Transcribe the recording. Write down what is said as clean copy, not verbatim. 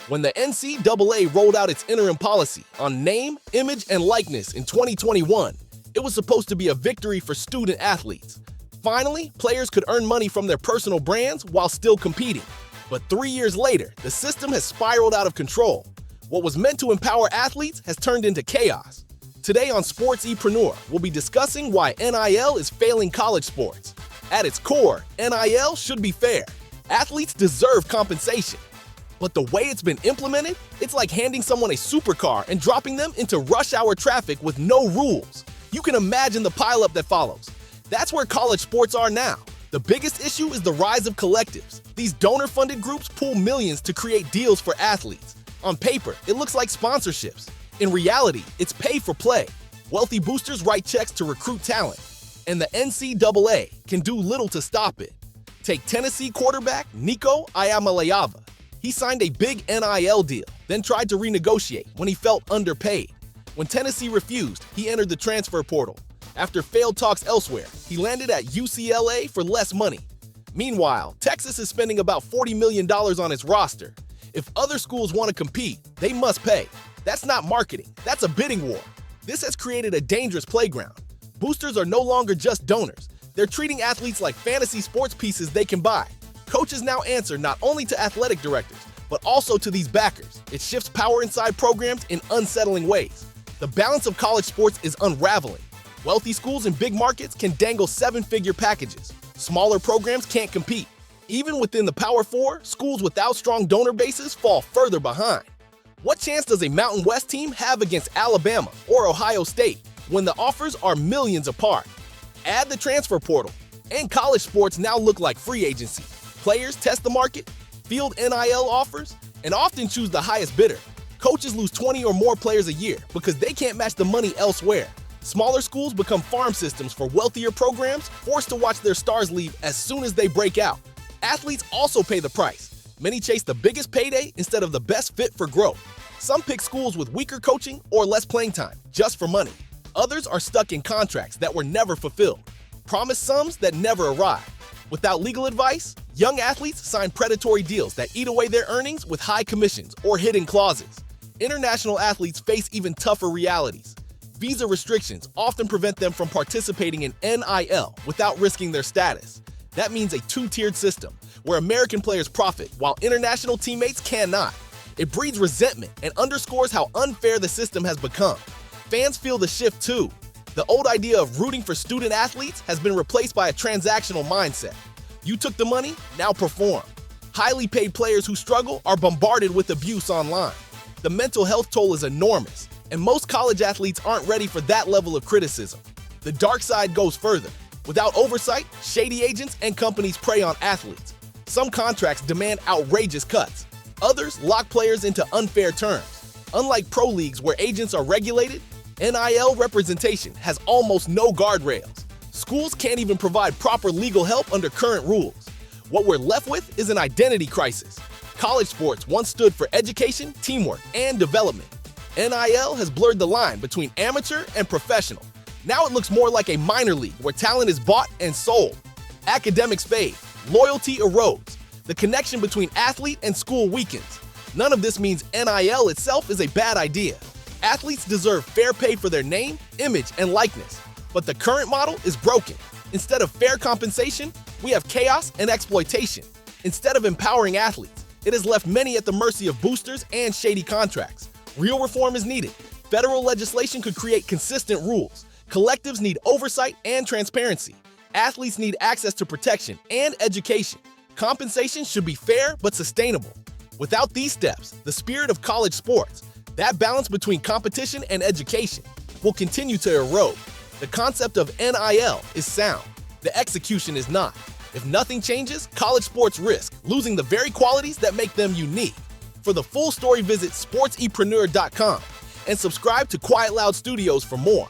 When the N.C.A.A rolled out its interim policy on name, image, and likeness in 2021, it was supposed to be a victory for student athletes. Finally, players could earn money from their personal brands while still competing. But 3 years later, the system has spiraled out of control. What was meant to empower athletes has turned into chaos. Today on SportsEpreneur, we'll be discussing why N.I.L is failing college sports. At its core, N.I.L should be fair. Athletes deserve compensation. But the way it's been implemented, it's like handing someone a supercar and dropping them into rush hour traffic with no rules. You can imagine the pileup that follows. That's where college sports are now. The biggest issue is the rise of collectives. These donor-funded groups pool millions to create deals for athletes. On paper, it looks like sponsorships. In reality, it's pay for play. Wealthy boosters write checks to recruit talent. And the N.C.A.A can do little to stop it. Take Tennessee quarterback N.C.A.A. He signed a big N.I.L deal, then tried to renegotiate when he felt underpaid. When Tennessee refused, he entered the transfer portal. After failed talks elsewhere, he landed at UCLA for less money. Meanwhile, Texas is spending about $40 million on its roster. If other schools want to compete, they must pay. That's not marketing, that's a bidding war. This has created a dangerous playground. Boosters are no longer just donors. They're treating athletes like fantasy sports pieces they can buy. Coaches now answer not only to athletic directors, but also to these backers. It shifts power inside programs in unsettling ways. The balance of college sports is unraveling. Wealthy schools in big markets can dangle seven-figure packages. Smaller programs can't compete. Even within the Power Four, schools without strong donor bases fall further behind. What chance does a Mountain West team have against Alabama or Ohio State when the offers are millions apart? Add the transfer portal, and college sports now look like free agency. Players test the market, field NIL offers, and often choose the highest bidder. Coaches lose 20 or more players a year because they can't match the money elsewhere. Smaller schools become farm systems for wealthier programs, forced to watch their stars leave as soon as they break out. Athletes also pay the price. Many chase the biggest payday instead of the best fit for growth. Some pick schools with weaker coaching or less playing time, just for money. Others are stuck in contracts that were never fulfilled, promised sums that never arrive. Without legal advice, young athletes sign predatory deals that eat away their earnings with high commissions or hidden clauses. International athletes face even tougher realities. Visa restrictions often prevent them from participating in NIL without risking their status. That means a two-tiered system, where American players profit while international teammates cannot. It breeds resentment and underscores how unfair the system has become. Fans feel the shift too. The old idea of rooting for student athletes has been replaced by a transactional mindset. You took the money, now perform. Highly paid players who struggle are bombarded with abuse online. The mental health toll is enormous, and most college athletes aren't ready for that level of criticism. The dark side goes further. Without oversight, shady agents and companies prey on athletes. Some contracts demand outrageous cuts. Others lock players into unfair terms. Unlike pro leagues where agents are regulated, NIL representation has almost no guardrails. Schools can't even provide proper legal help under current rules. What we're left with is an identity crisis. College sports once stood for education, teamwork, and development. NIL has blurred the line between amateur and professional. Now it looks more like a minor league where talent is bought and sold. Academics fade, loyalty erodes. The connection between athlete and school weakens. None of this means NIL itself is a bad idea. Athletes deserve fair pay for their name, image, and likeness. But the current model is broken. Instead of fair compensation, we have chaos and exploitation. Instead of empowering athletes, it has left many at the mercy of boosters and shady contracts. Real reform is needed. Federal legislation could create consistent rules. Collectives need oversight and transparency. Athletes need access to protection and education. Compensation should be fair but sustainable. Without these steps, the spirit of college sports, that balance between competition and education, will continue to erode. The concept of NIL is sound. The execution is not. If nothing changes, college sports risk losing the very qualities that make them unique. For the full story, visit sportsepreneur.com and subscribe to Quiet Loud Studios for more.